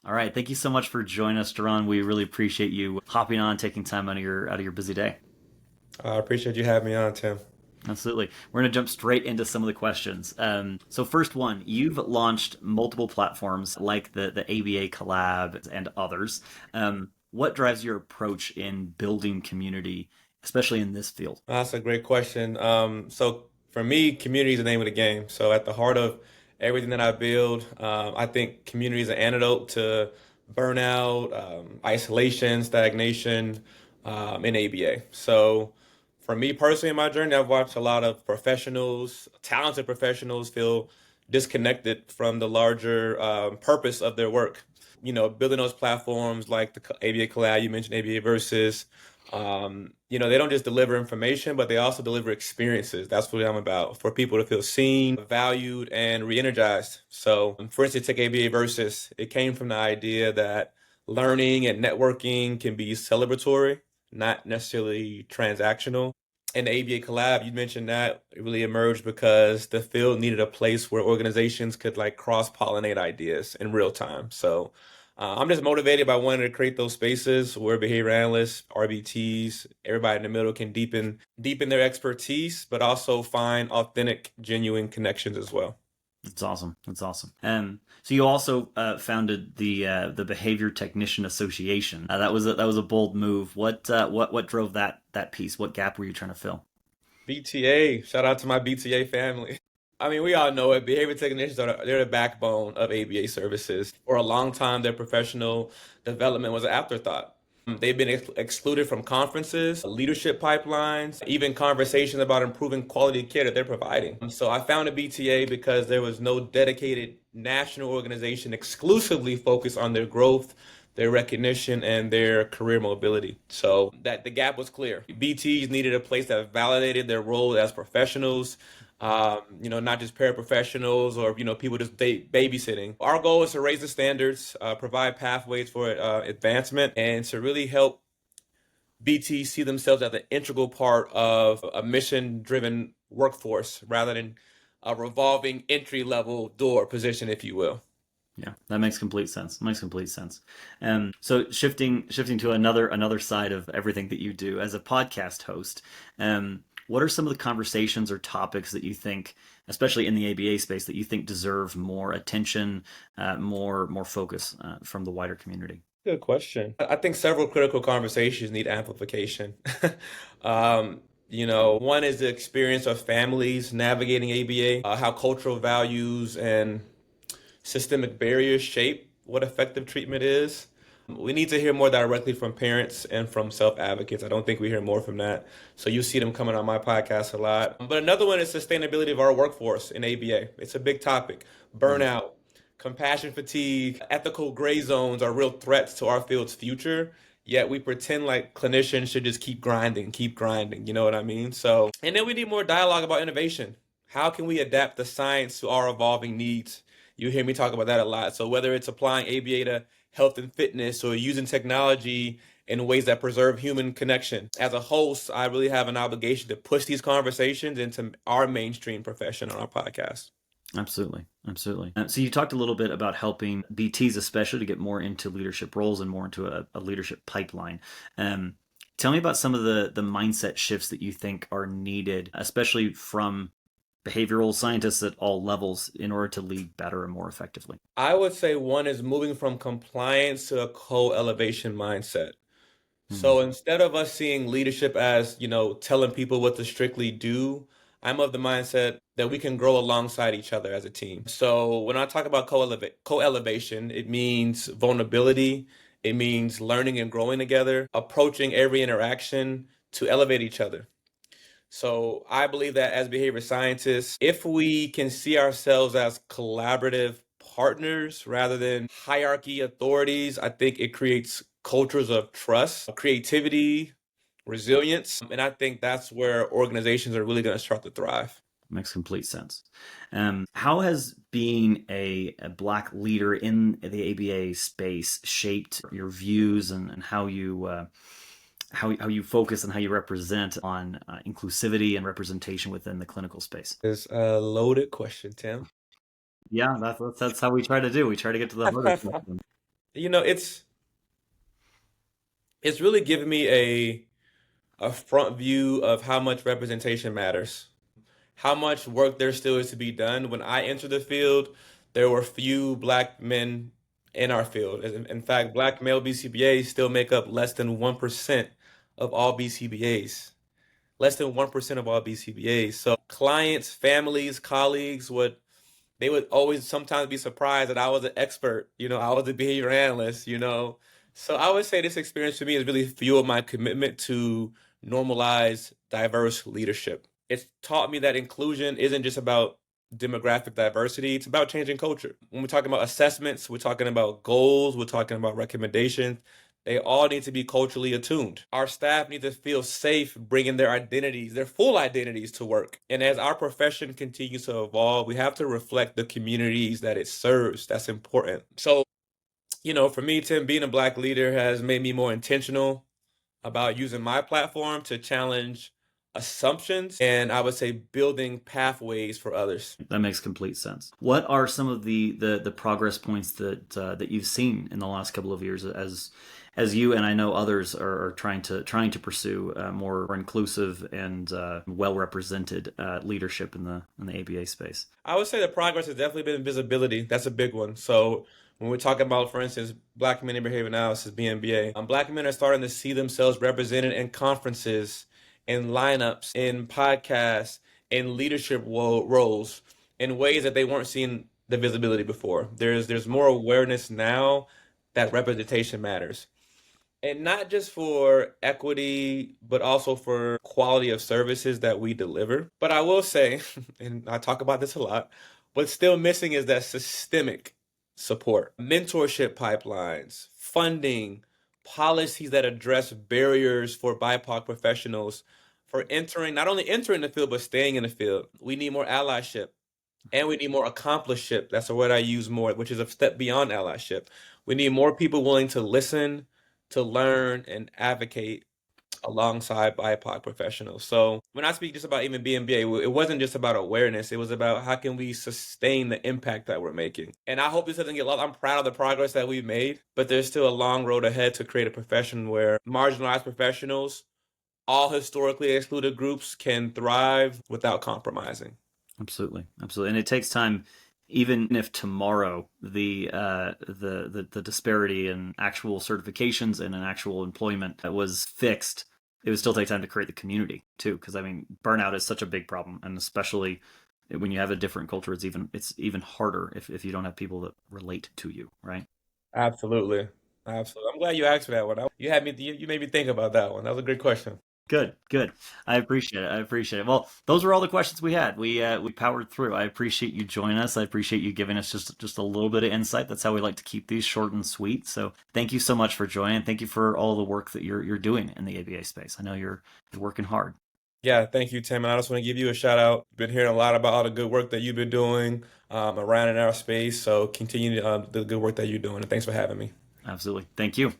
All right. Thank you so much for joining us, Jeron. We really appreciate you hopping on, taking time out of your busy day. I appreciate you having me on, Tim. Absolutely. We're going to jump straight into some of the questions. So, first one, you've launched multiple platforms like the ABA Collab and others. What drives your approach in building community, especially in this field? That's a great question. So for me, community is the name of the game. So at the heart of everything that I build, I think community is an antidote to burnout, isolation, stagnation, in ABA. So for me personally in my journey, I've watched a lot of professionals, talented professionals, feel disconnected from the larger purpose of their work. Building those platforms like the ABA Collab, you mentioned ABA Versus. They don't just deliver information, but they also deliver experiences. That's what I'm about, for people to feel seen, valued, and re-energized. So, for instance, take ABA Versus. It came from the idea that learning and networking can be celebratory, not necessarily transactional. And the ABA Collab, you mentioned that it really emerged because the field needed a place where organizations could like cross-pollinate ideas in real time. So I'm just motivated by wanting to create those spaces where behavior analysts, RBTs, everybody in the middle can deepen their expertise, but also find authentic, genuine connections as well. That's awesome. That's awesome. So you also founded the Behavior Technician Association. That was a bold move. What drove that piece? What gap were you trying to fill? BTA, shout out to my BTA family. I mean, we all know it. Behavior technicians they're the backbone of ABA services. For a long time, their professional development was an afterthought. They've been excluded from conferences, leadership pipelines, even conversations about improving quality of care that they're providing. So I founded BTA because there was no dedicated national organization exclusively focused on their growth, their recognition, and their career mobility. So that the gap was clear. BTs needed a place that validated their role as professionals, not just paraprofessionals or people just babysitting. Our goal is to raise the standards, provide pathways for advancement, and to really help BT see themselves as an integral part of a mission-driven workforce rather than a revolving entry-level door position, if you will. Yeah, that makes complete sense. Makes complete sense. So shifting to another side of everything that you do as a podcast host, what are some of the conversations or topics that you think, especially in the ABA space, that you think deserve more attention, more focus from the wider community? Good question. I think several critical conversations need amplification. One is the experience of families navigating ABA, how cultural values and systemic barriers shape what effective treatment is. We need to hear more directly from parents and from self advocates. I don't think we hear more from that. So you see them coming on my podcast a lot. But another one is sustainability of our workforce in ABA. It's a big topic. Mm. Burnout, compassion fatigue, ethical gray zones are real threats to our field's future. Yet we pretend like clinicians should just keep grinding, keep grinding. You know what I mean? So, and then we need more dialogue about innovation. How can we adapt the science to our evolving needs? You hear me talk about that a lot. So whether it's applying ABA to health and fitness or using technology in ways that preserve human connection. As a host, I really have an obligation to push these conversations into our mainstream profession on our podcast. Absolutely, absolutely. So you talked a little bit about helping BTs, especially to get more into leadership roles and more into a leadership pipeline. Tell me about some of the mindset shifts that you think are needed, especially from behavioral scientists at all levels, in order to lead better and more effectively. I would say one is moving from compliance to a co-elevation mindset. Hmm. So instead of us seeing leadership as, telling people what to strictly do, I'm of the mindset that we can grow alongside each other as a team. So when I talk about co-elevation, it means vulnerability, it means learning and growing together, approaching every interaction to elevate each other. So I believe that as behavior scientists, if we can see ourselves as collaborative partners rather than hierarchy authorities, I think it creates cultures of trust, creativity, resilience. And I think that's where organizations are really going to start to thrive. Makes complete sense. How has being a Black leader in the ABA space shaped your views and how you focus and how you represent on inclusivity and representation within the clinical space? It's a loaded question, Tim. Yeah, that's how we try to do. We try to get to the heart of something. You know, it's really given me a front view of how much representation matters, how much work there still is to be done. When I entered the field, there were few black men in our field. In fact, black male BCBAs still make up less than 1% of all BCBAs. Less than 1% of all BCBAs. So clients, families, colleagues would always sometimes be surprised that I was an expert. I was a behavior analyst. So I would say this experience for me has really fueled my commitment to normalize diverse leadership. It's taught me that inclusion isn't just about demographic diversity, it's about changing culture. When we're talking about assessments, we're talking about goals, we're talking about recommendations. They all need to be culturally attuned. Our staff need to feel safe bringing their identities, their full identities to work. And as our profession continues to evolve, we have to reflect the communities that it serves. That's important. So, for me, Tim, being a Black leader has made me more intentional about using my platform to challenge assumptions and I would say building pathways for others. That makes complete sense. What are some of the progress points that you've seen in the last couple of years as you and I know others are trying to pursue more inclusive and well represented leadership in the ABA space? I would say the progress has definitely been visibility. That's a big one. So when we're talking about, for instance, Black men in behavior analysis, BMBA, Black men are starting to see themselves represented in conferences, in lineups, in podcasts, in leadership roles in ways that they weren't seeing the visibility before. There's more awareness now that representation matters. And not just for equity, but also for quality of services that we deliver. But I will say, and I talk about this a lot, what's still missing is that systemic support, mentorship pipelines, funding, policies that address barriers for BIPOC professionals for not only entering the field, but staying in the field. We need more allyship. And we need more accompliceship. That's the word I use more, which is a step beyond allyship. We need more people willing to listen, to learn, and advocate alongside BIPOC professionals. So when I speak just about even BMBA, it wasn't just about awareness. It was about how can we sustain the impact that we're making. And I hope this doesn't get lost. I'm proud of the progress that we've made, but there's still a long road ahead to create a profession where marginalized professionals, all historically excluded groups can thrive without compromising. Absolutely, absolutely, and it takes time. Even if tomorrow the disparity in actual certifications and in actual employment was fixed, it would still take time to create the community too. Because I mean, burnout is such a big problem, and especially when you have a different culture, it's even harder if you don't have people that relate to you, right? Absolutely. Absolutely. I'm glad you asked for that one. You made me think about that one. That was a great question. Good, good. I appreciate it. I appreciate it. Well, those were all the questions we had. We powered through. I appreciate you joining us. I appreciate you giving us just a little bit of insight. That's how we like to keep these short and sweet. So thank you so much for joining. Thank you for all the work that you're doing in the ABA space. I know you're working hard. Yeah, thank you, Tim. And I just want to give you a shout out. Been hearing a lot about all the good work that you've been doing around in our space. So continue the good work that you're doing. And thanks for having me. Absolutely. Thank you.